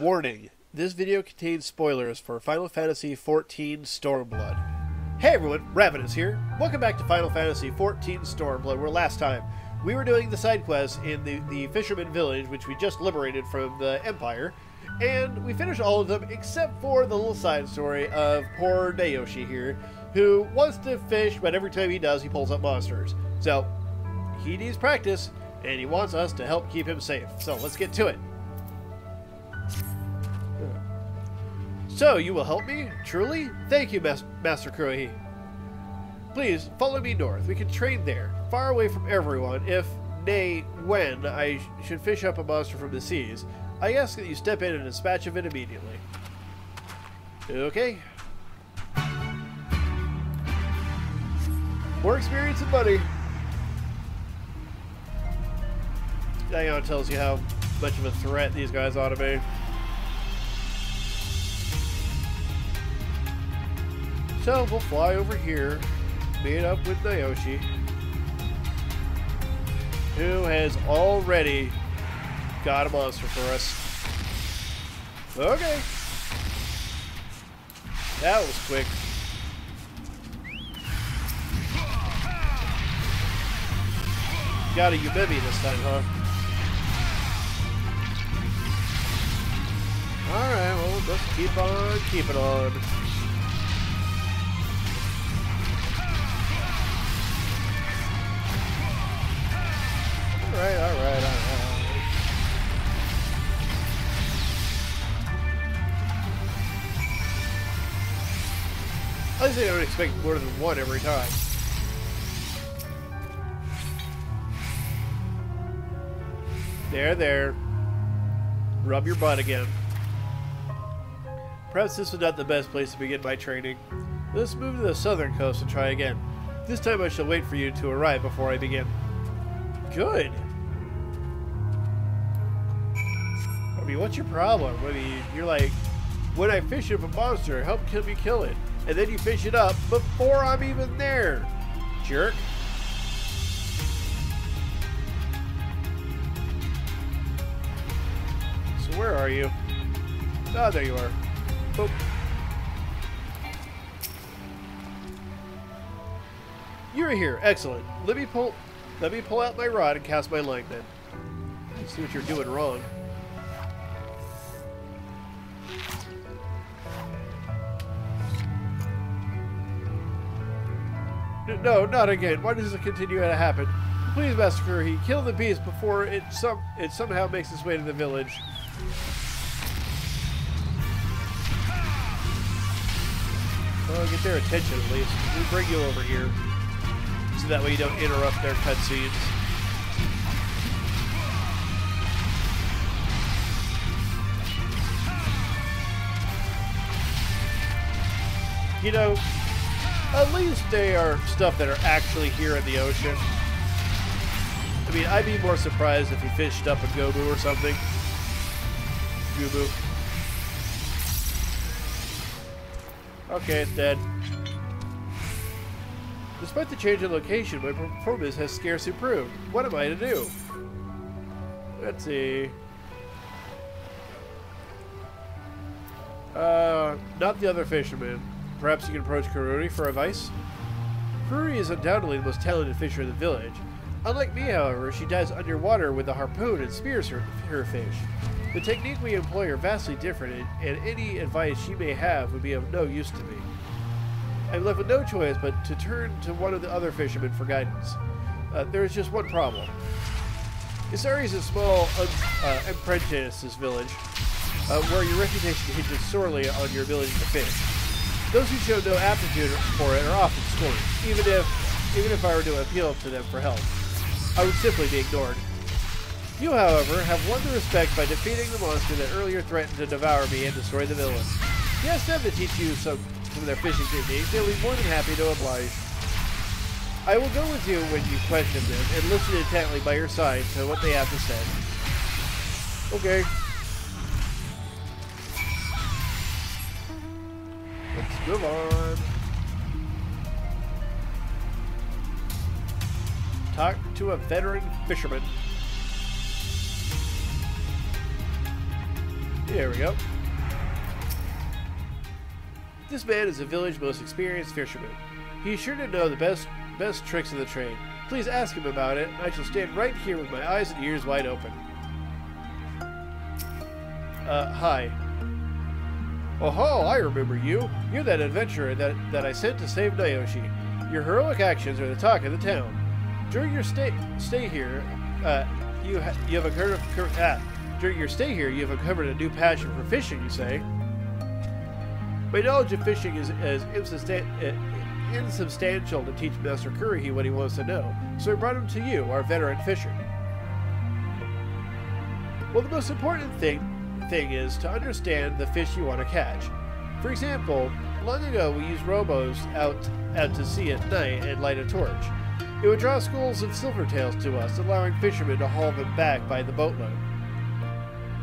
Warning, this video contains spoilers for Final Fantasy XIV Stormblood. Hey everyone, Ravinous here. Welcome back to Final Fantasy XIV Stormblood, where last time we were doing the side quests in the fisherman village, which we just liberated from the Empire, and we finished all of them except for the little side story of poor Nayoshi here, who wants to fish, but every time he does, he pulls up monsters. So, he needs practice, and he wants us to help keep him safe. So, let's get to it. So, you will help me? Truly? Thank you, Master Kurohi. Please, follow me north. We can trade there, far away from everyone, if, nay, when, I should fish up a monster from the seas. I ask that you step in and dispatch of it immediately. Okay. More experience and money. That tells you how much of a threat these guys ought to be. So we'll fly over here, meet up with Nayoshi, who has already got a monster for us. Okay. That was quick. Got a Yumemi this time, huh? Alright, well, let's keep on keeping on. Alright. At least I don't expect more than one every time. There. Rub your butt again. Perhaps this was not the best place to begin my training. Let's move to the southern coast and try again. This time I shall wait for you to arrive before I begin. Good. I mean, what's your problem? I mean, you're like, when I fish up a monster, help me kill it. And then you fish it up before I'm even there. Jerk. So where are you? Ah, there you are. Boop. You're here. Excellent. Let me pull out my rod and cast my line then. Let's see what you're doing wrong. No, not again. Why does it continue to happen? Please, Master Kurohi, kill the beast before it somehow makes its way to the village. Well, get their attention at least. We bring you over here, so that way you don't interrupt their cutscenes. You know, at least they are stuff that are actually here in the ocean. I mean, I'd be more surprised if he fished up a Gobu or something. Gobu. Okay, it's dead. Despite the change in location, my performance has scarce improved. What am I to do? Let's see. Not the other fisherman. Perhaps you can approach Kururi for advice? Kururi is undoubtedly the most talented fisher in the village. Unlike me, however, she dives underwater with a harpoon and spears her fish. The technique we employ are vastly different, and any advice she may have would be of no use to me. I'm left with no choice but to turn to one of the other fishermen for guidance. There is just one problem. Isari is a small apprentice's village, where your reputation hinges sorely on your ability to fish. Those who show no aptitude for it are often scorned, even if I were to appeal to them for help. I would simply be ignored. You, however, have won the respect by defeating the monster that earlier threatened to devour me and destroy the village. Ask them to teach you some of their fishing techniques. They'll be more than happy to oblige. I will go with you when you question them and listen intently by your side to what they have to say. Okay. Let's move on. Talk to a veteran fisherman. There we go. This man is the village's most experienced fisherman. He's sure to know the best tricks of the trade. Please ask him about it. I shall stand right here with my eyes and ears wide open. Hi. Oh ho, I remember you. You're that adventurer that I sent to save Nayoshi. Your heroic actions are the talk of the town. During your stay here, during your stay here, you have uncovered a new passion for fishing, you say? My knowledge of fishing is insubstantial to teach Master Kurihi what he wants to know, so I brought him to you, our veteran fisher. Well, the most important thing is to understand the fish you want to catch. For example, long ago we used rowboats out to sea at night and light a torch. It would draw schools of silvertails to us, allowing fishermen to haul them back by the boatload.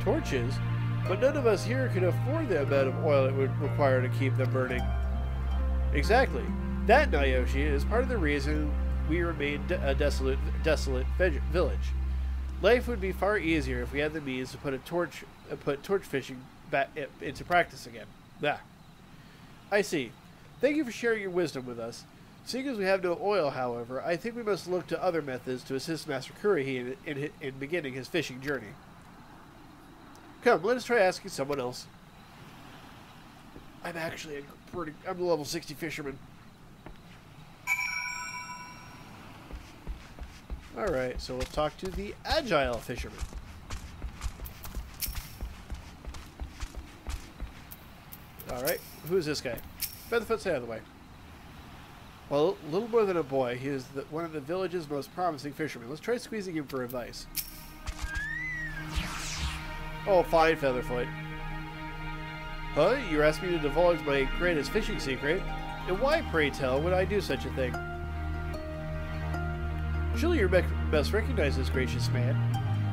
Torches? But none of us here could afford the amount of oil it would require to keep them burning. Exactly. That, Nayoshi, is part of the reason we remained a desolate village. Life would be far easier if we had the means to put torch fishing back into practice again. Ah. I see. Thank you for sharing your wisdom with us. Seeing as we have no oil, however, I think we must look to other methods to assist Master Kurihi in beginning his fishing journey. Come, let us try asking someone else. I'm actually I'm a level 60 fisherman. Alright, so let's talk to the agile fisherman. Alright, who's this guy? Featherfoot, stay out of the way. Well, little more than a boy, he is one of the village's most promising fishermen. Let's try squeezing him for advice. Oh, fine, Featherfoot. Huh? You asked me to divulge my greatest fishing secret? And why, pray tell, would I do such a thing? Surely you must recognize this gracious man.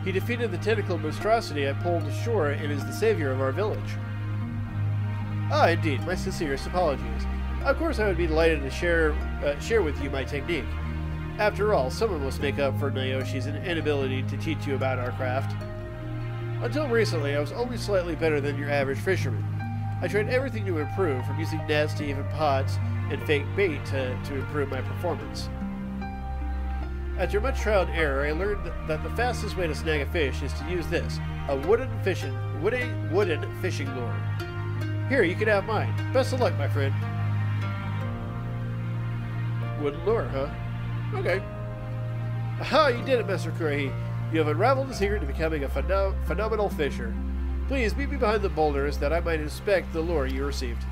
He defeated the tentacle monstrosity I pulled ashore and is the savior of our village. Ah, indeed. My sincerest apologies. Of course I would be delighted to share with you my technique. After all, someone must make up for Nayoshi's inability to teach you about our craft. Until recently, I was only slightly better than your average fisherman. I tried everything to improve, from using nets to even pots and fake bait to improve my performance. After much trial and error, I learned that the fastest way to snag a fish is to use this, a wooden fishing lure. Here, you can have mine. Best of luck, my friend. Wooden lure, huh? Okay. Aha, you did it, Master Kurihi. You have unraveled the secret to becoming a phenomenal fisher. Please meet me behind the boulders that I might inspect the lure you received.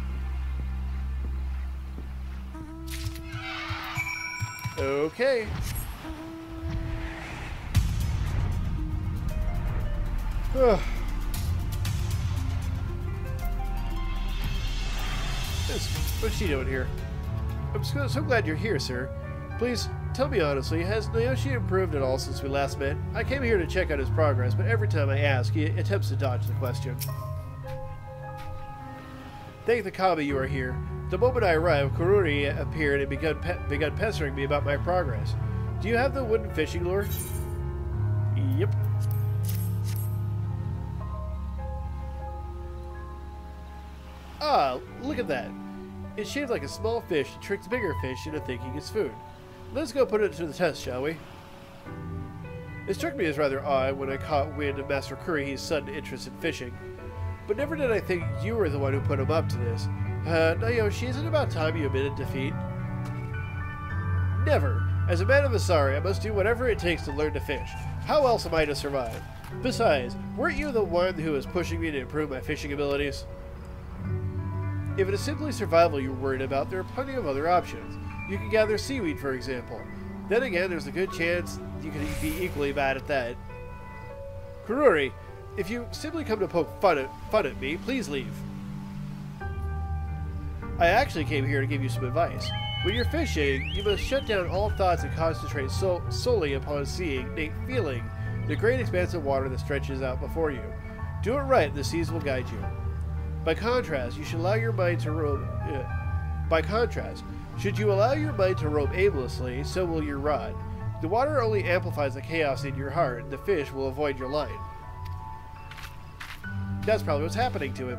Okay. What's she doing here? I'm so glad you're here, sir. Please, tell me honestly, has Nayoshi improved at all since we last met? I came here to check out his progress, but every time I ask, he attempts to dodge the question. Thank the Kami you are here. The moment I arrived, Kururi appeared and begun pestering me about my progress. Do you have the wooden fishing lure? Yep. Ah, look at that. It's shaped like a small fish that tricks bigger fish into thinking it's food. Let's go put it to the test, shall we? It struck me as rather odd when I caught wind of Master Kurihi's sudden interest in fishing, but never did I think you were the one who put him up to this. Nayoshi, isn't it about time you admitted defeat? Never. As a man of Isari, I must do whatever it takes to learn to fish. How else am I to survive? Besides, weren't you the one who was pushing me to improve my fishing abilities? If it is simply survival you're worried about, there are plenty of other options. You can gather seaweed, for example. Then again, there's a good chance you could be equally bad at that. Kururi, if you simply come to poke fun at me, please leave. I actually came here to give you some advice. When you're fishing, you must shut down all thoughts and concentrate solely upon seeing, nay, feeling, the great expanse of water that stretches out before you. Do it right, the seas will guide you. By contrast, you should allow your mind to roam. Should you allow your mind to roam aimlessly, so will your rod. The water only amplifies the chaos in your heart, and the fish will avoid your line. That's probably what's happening to him.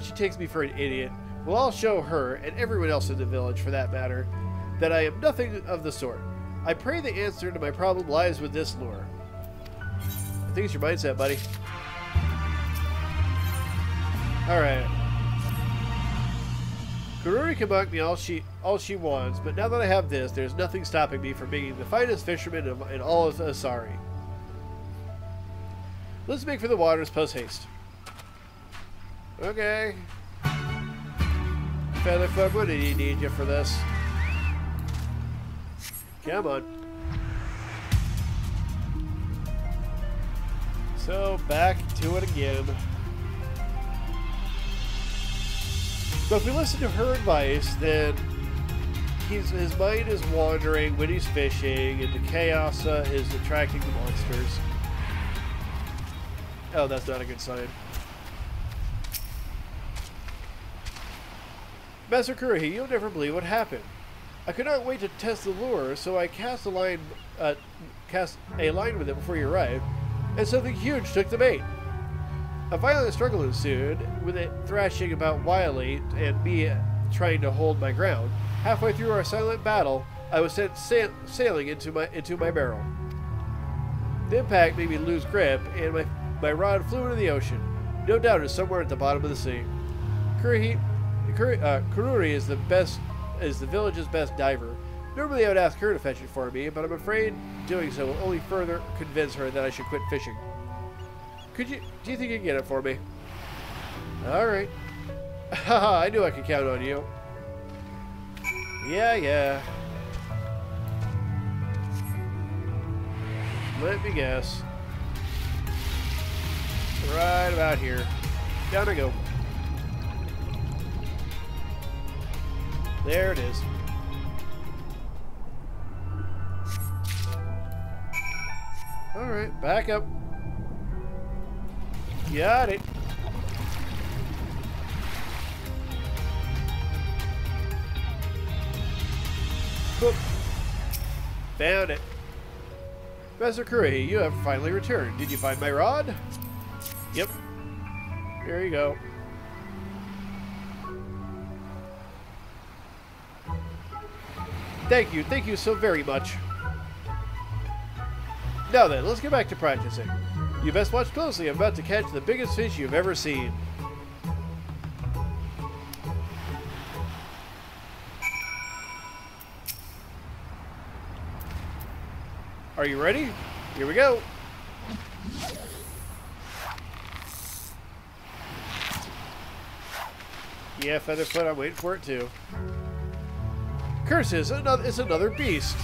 She takes me for an idiot. Well, I'll show her, and everyone else in the village for that matter, that I am nothing of the sort. I pray the answer to my problem lies with this lure. I think it's your mindset, buddy. Alright. Kururi can mock me all she wants, but now that I have this, there's nothing stopping me from being the finest fisherman in all of Isari. Let's make for the waters post haste. Okay. Featherfoot, what did he need you for this? Come on. So, back to it again. So if we listen to her advice, then his mind is wandering when he's fishing, and the chaos is attracting the monsters. Oh, that's not a good sign. Master Kurohi, you'll never believe what happened. I could not wait to test the lure, so I cast a line with it before you arrived, and something huge took the bait. A violent struggle ensued, with it thrashing about wildly and me trying to hold my ground. Halfway through our silent battle, I was sent sailing into my barrel. The impact made me lose grip, and my rod flew into the ocean. No doubt it's somewhere at the bottom of the sea. Kururi is the village's best diver. Normally I would ask her to fetch it for me, but I'm afraid doing so will only further convince her that I should quit fishing. Do you think you can get it for me? Alright. Haha, I knew I could count on you. Yeah. Let me guess. Right about here. Down I go. There it is. Alright, back up. Got it. Boop. Found it. Master Kurohi, you have finally returned. Did you find my rod? Yep. Here you go. Thank you so very much. Now then, let's get back to practicing. You best watch closely. I'm about to catch the biggest fish you've ever seen. Are you ready? Here we go. Yeah, Featherfoot, I'm waiting for it too. Curses, it's another beast.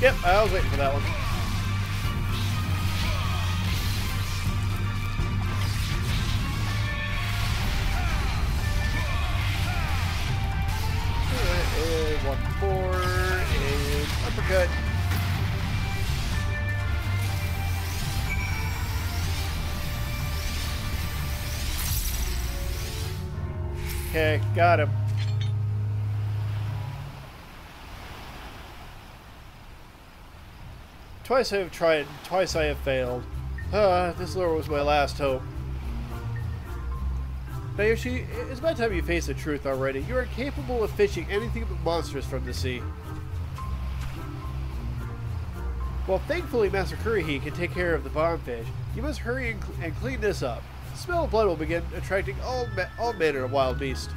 Yep, I was waiting for that one. Alright, and one more, and uppercut. Okay, got him. Twice I have tried, twice I have failed. This lure was my last hope. Nayoshi, it's about time you face the truth already. You are capable of fishing anything but monsters from the sea. Well, thankfully Master Kurohi can take care of the bombfish. You must hurry and clean this up. The smell of blood will begin attracting all manner of wild beasts.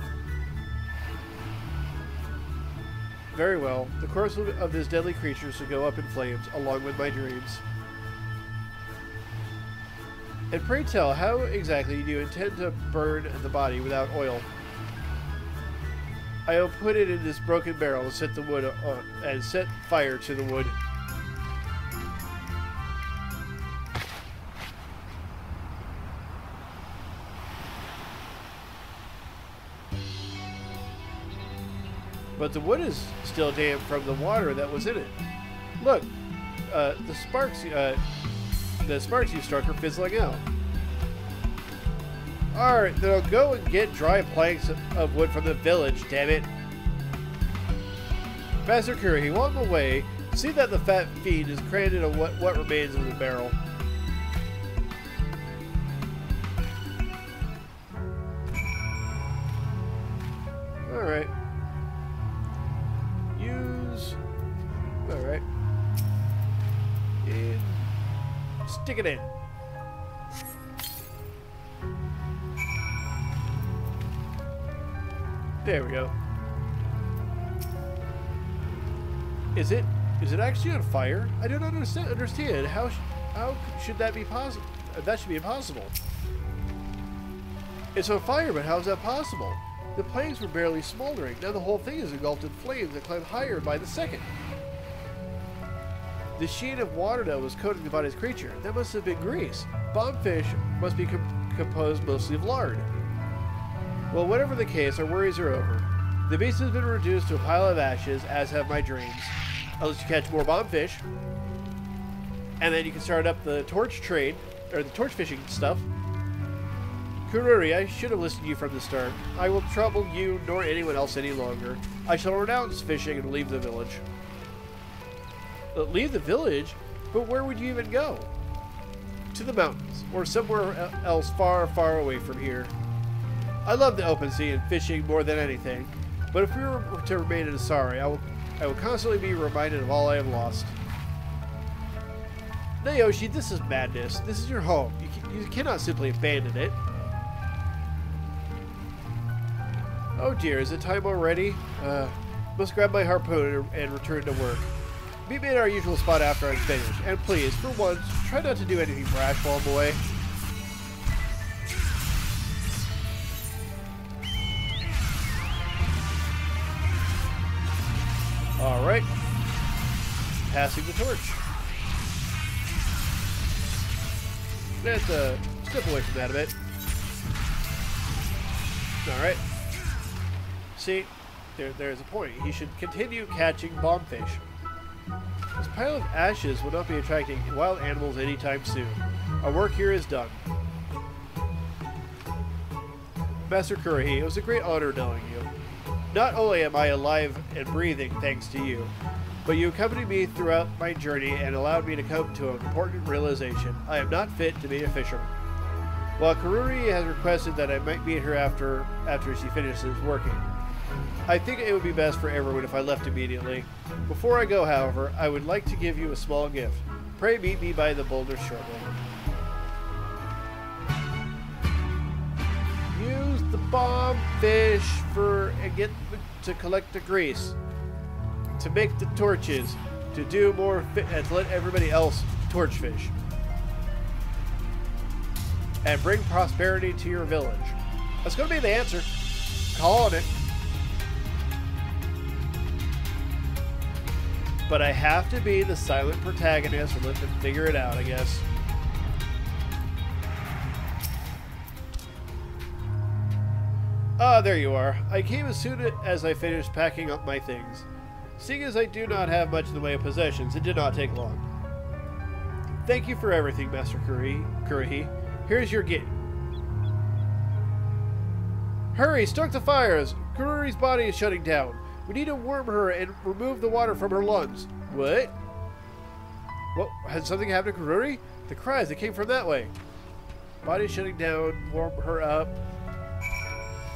Very well. The corpse of this deadly creature should go up in flames, along with my dreams. And pray tell, how exactly do you intend to burn the body without oil? I will put it in this broken barrel and set the wood on, and set fire to the wood. But the wood is still damp from the water that was in it. Look, the sparks you struck are fizzling out. Alright, then I'll go and get dry planks of wood from the village, damn it. Master Curry, while I'm away, see that the fat fiend is crammed into what remains of the barrel. Alright. Use... Alright. And... stick it in. There we go. Is it actually on fire? I don't understand. How should that be possible? That should be impossible. It's on fire, but how is that possible? The planks were barely smoldering. Now the whole thing is engulfed in flames that climb higher by the second. The sheen of water that was coating the body's creature. That must have been grease. Bombfish must be composed mostly of lard. Well, whatever the case, our worries are over. The beast has been reduced to a pile of ashes, as have my dreams. Unless you catch more bombfish. And then you can start up the torch trade, or the torch fishing stuff. Kururi, I should have listened to you from the start. I will trouble you nor anyone else any longer. I shall renounce fishing and leave the village. Leave the village? But where would you even go? To the mountains, or somewhere else far, far away from here. I love the open sea and fishing more than anything, but if we were to remain in Isari, I will constantly be reminded of all I have lost. Nayoshi, this is madness. This is your home. You cannot simply abandon it. Oh dear, is it time already? Must grab my harpoon and return to work. Meet me at our usual spot after I'm finished. And please, for once, try not to do anything brash while I'm away. Alright. Passing the torch. Let's step away from that a bit. Alright. See, there's a point. He should continue catching bombfish. This pile of ashes will not be attracting wild animals anytime soon. Our work here is done. Master Kurohi, it was a great honor knowing you. Not only am I alive and breathing thanks to you, but you accompanied me throughout my journey and allowed me to come to an important realization. I am not fit to be a fisherman. While Kururi has requested that I might meet her after she finishes working, I think it would be best for everyone if I left immediately. Before I go, however, I would like to give you a small gift. Pray meet me by the boulder shortly. Use the bomb fish to collect the grease, to make the torches, to do more and to let everybody else torch fish, and bring prosperity to your village. That's going to be the answer. Calling it. But I have to be the silent protagonist and let them figure it out, I guess. Ah, there you are. I came as soon as I finished packing up my things. Seeing as I do not have much in the way of possessions, it did not take long. Thank you for everything, Master Kurohi. Here's your gift. Hurry, stoke the fires! Kururi's body is shutting down. We need to warm her and remove the water from her lungs. What? What? Had something happened to Kururi? The cries that came from that way. Body shutting down, warm her up.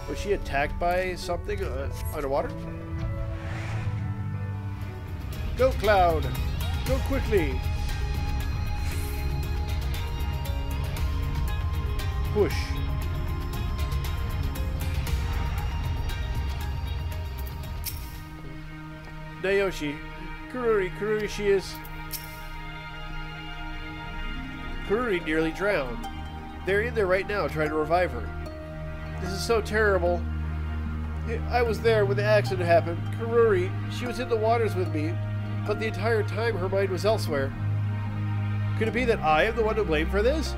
Was she attacked by something underwater? Go, Cloud! Go quickly! Push. Nayoshi. Kururi, she is... Kururi nearly drowned. They're in there right now trying to revive her. This is so terrible. I was there when the accident happened. Kururi, she was in the waters with me, but the entire time her mind was elsewhere. Could it be that I am the one to blame for this?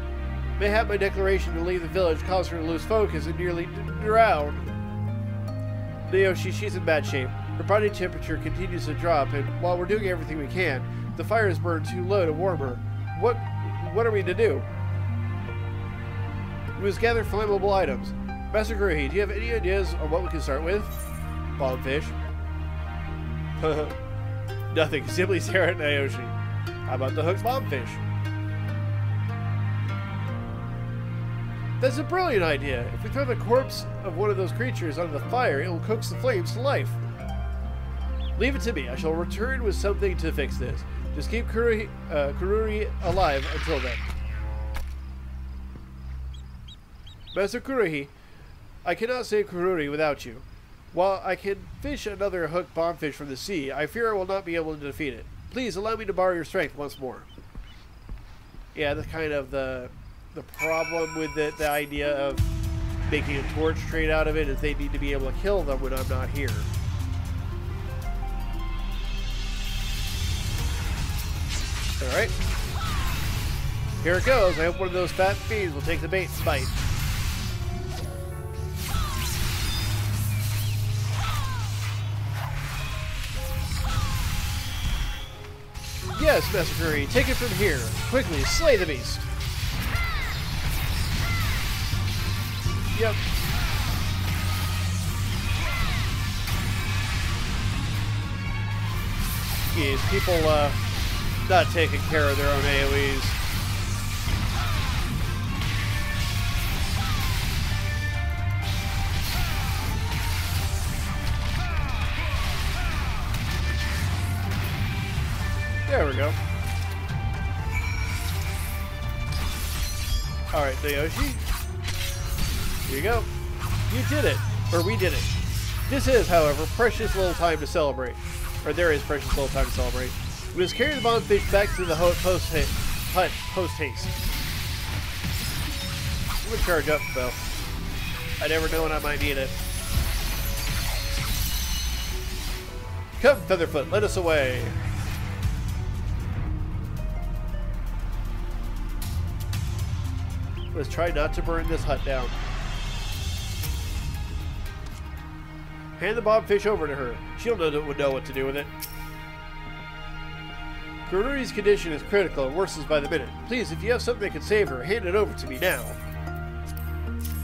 Mayhap my declaration to leave the village caused her to lose focus and nearly drown. Nayoshi, she's in bad shape. Her body temperature continues to drop, and while we're doing everything we can, the fire is burned too low to warm her. What are we to do? We must gather flammable items. Master Kurohi, do you have any ideas on what we can start with? Bombfish. Nothing. Simply stare at Nayoshi. How about the hooked bombfish? That's a brilliant idea. If we throw the corpse of one of those creatures onto the fire, it will coax the flames to life. Leave it to me. I shall return with something to fix this. Just keep Kururi alive until then. Master Kurohi, I cannot save Kururi without you. While I can fish another hooked bombfish from the sea, I fear I will not be able to defeat it. Please allow me to borrow your strength once more. Yeah, that's kind of the problem with the idea of making a torch trade out of it, is they need to be able to kill them when I'm not here. Alright. Here it goes. I hope one of those fat fiends will take the bait and bite. Yes, Master Kurohi, take it from here. Quickly, slay the beast. Yep. Jeez, people not taking care of their own AoEs. There we go. Alright, Nayoshi. Here you go. You did it. Or we did it. This is, however, precious little time to celebrate. Or there is precious little time to celebrate. We must carry the bombfish back to the hut post-haste. I'm gonna charge up, though. I never know when I might need it. Come, Featherfoot, let us away. Let's try not to burn this hut down. Hand the bobfish over to her. She'll know what to do with it. Kururi's condition is critical and worsens by the minute. Please, if you have something that can save her, hand it over to me now.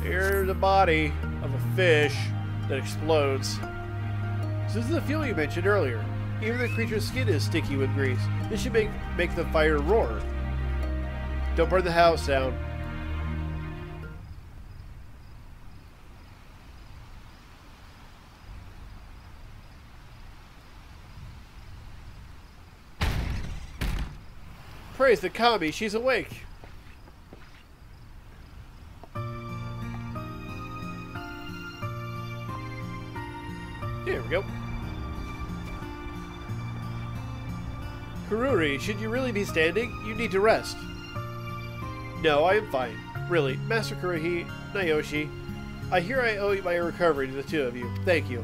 Here's the body of a fish that explodes. So this is the fuel you mentioned earlier. Even the creature's skin is sticky with grease. This should make the fire roar. Don't burn the house down. Praise the Kami, she's awake. Here we go. Kururi, should you really be standing? You need to rest. No, I am fine. Really. Master Kurohi, Nayoshi, I hear I owe my recovery to the two of you. Thank you.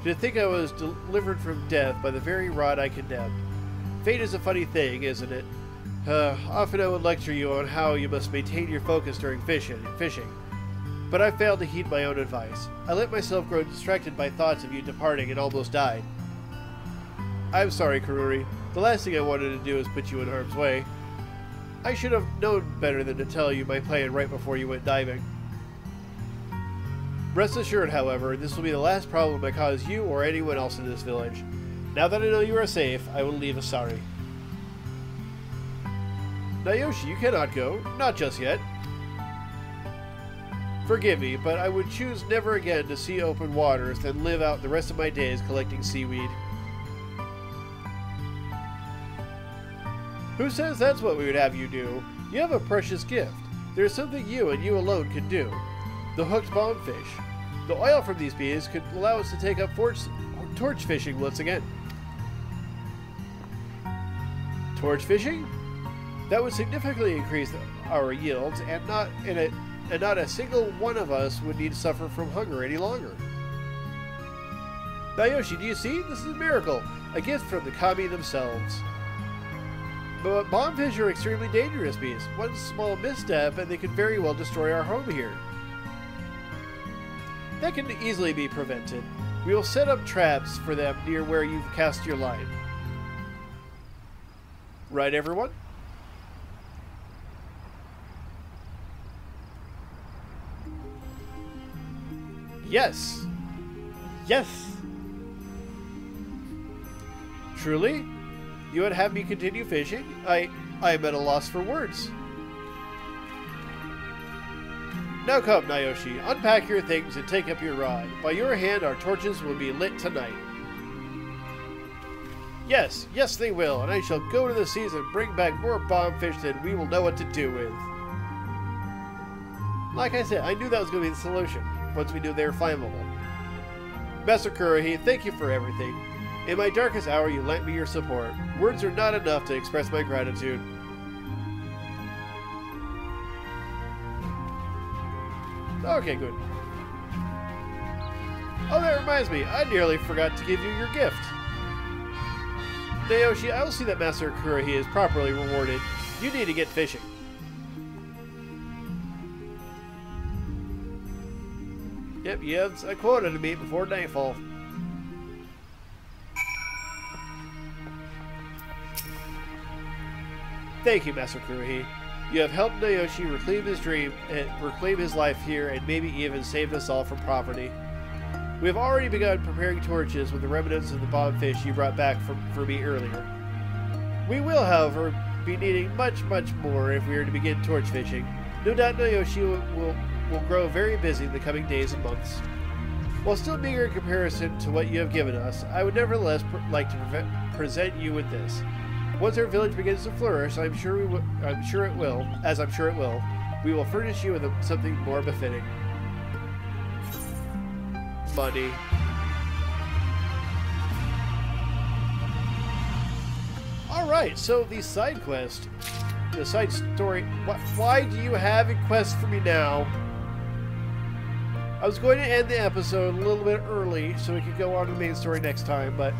To think I was delivered from death by the very rod I condemned. Fate is a funny thing, isn't it? Often I would lecture you on how you must maintain your focus during fishing, but I failed to heed my own advice. I let myself grow distracted by thoughts of you departing and almost died. I'm sorry, Kururi. The last thing I wanted to do is put you in harm's way. I should have known better than to tell you my plan right before you went diving. Rest assured, however, this will be the last problem I cause you or anyone else in this village. Now that I know you are safe, I will leave Isari. Nayoshi, you cannot go. Not just yet. Forgive me, but I would choose never again to see open waters than live out the rest of my days collecting seaweed. Who says that's what we would have you do? You have a precious gift. There is something you and you alone can do. The hooked bombfish. The oil from these bees could allow us to take up torch fishing once again. Torch fishing? That would significantly increase our yields, and not a single one of us would need to suffer from hunger any longer. Nayoshi, do you see? This is a miracle, a gift from the Kami themselves. But bombfish are extremely dangerous bees. One small misstep and they could very well destroy our home here. That can easily be prevented. We will set up traps for them near where you've cast your line. Right, everyone? Yes. Yes. Truly? You would have me continue fishing? I am at a loss for words. Now come, Nayoshi, unpack your things and take up your rod. By your hand, our torches will be lit tonight. Yes, yes they will, and I shall go to the seas and bring back more bombfish than we will know what to do with. Like I said, I knew that was going to be the solution, once we knew they were flammable. Master Kurohi, thank you for everything. In my darkest hour, you lent me your support. Words are not enough to express my gratitude. Okay, good. Oh, that reminds me. I nearly forgot to give you your gift. Nayoshi, I will see that Master Kurohi is properly rewarded. You need to get fishing. Yep, you have a quota to meet before nightfall. Thank you, Master Kurohi. You have helped Nayoshi reclaim his dream and reclaim his life here, and maybe even saved us all from poverty. We have already begun preparing torches with the remnants of the bombfish you brought back for me earlier. We will, however, be needing much more if we are to begin torch fishing. No doubt Nayoshi will grow very busy in the coming days and months. While still meager in comparison to what you have given us, I would nevertheless like to present you with this. Once our village begins to flourish, I'm sure it will, we will furnish you with something more befitting. Money. Alright, so the side quest, the side story, why do you have a quest for me now? I was going to end the episode a little bit early so we could go on to the main story next time, but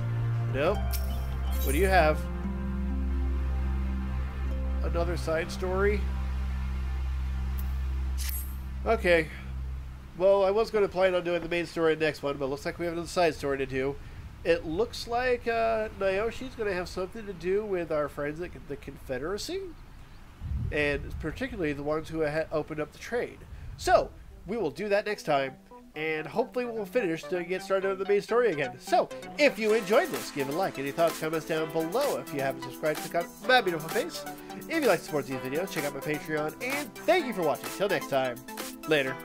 nope. What do you have? Another side story? Okay. Well, I was going to plan on doing the main story in the next one, but it looks like we have another side story to do. It looks like Nayoshi's going to have something to do with our friends at the Confederacy, and particularly the ones who opened up the trade. So, we will do that next time, and hopefully we'll finish to get started on the main story again. So, if you enjoyed this, give it a like. Any thoughts, comments down below. If you haven't subscribed, click on my beautiful face. If you like to support these videos, check out my Patreon, and thank you for watching. Till next time, later.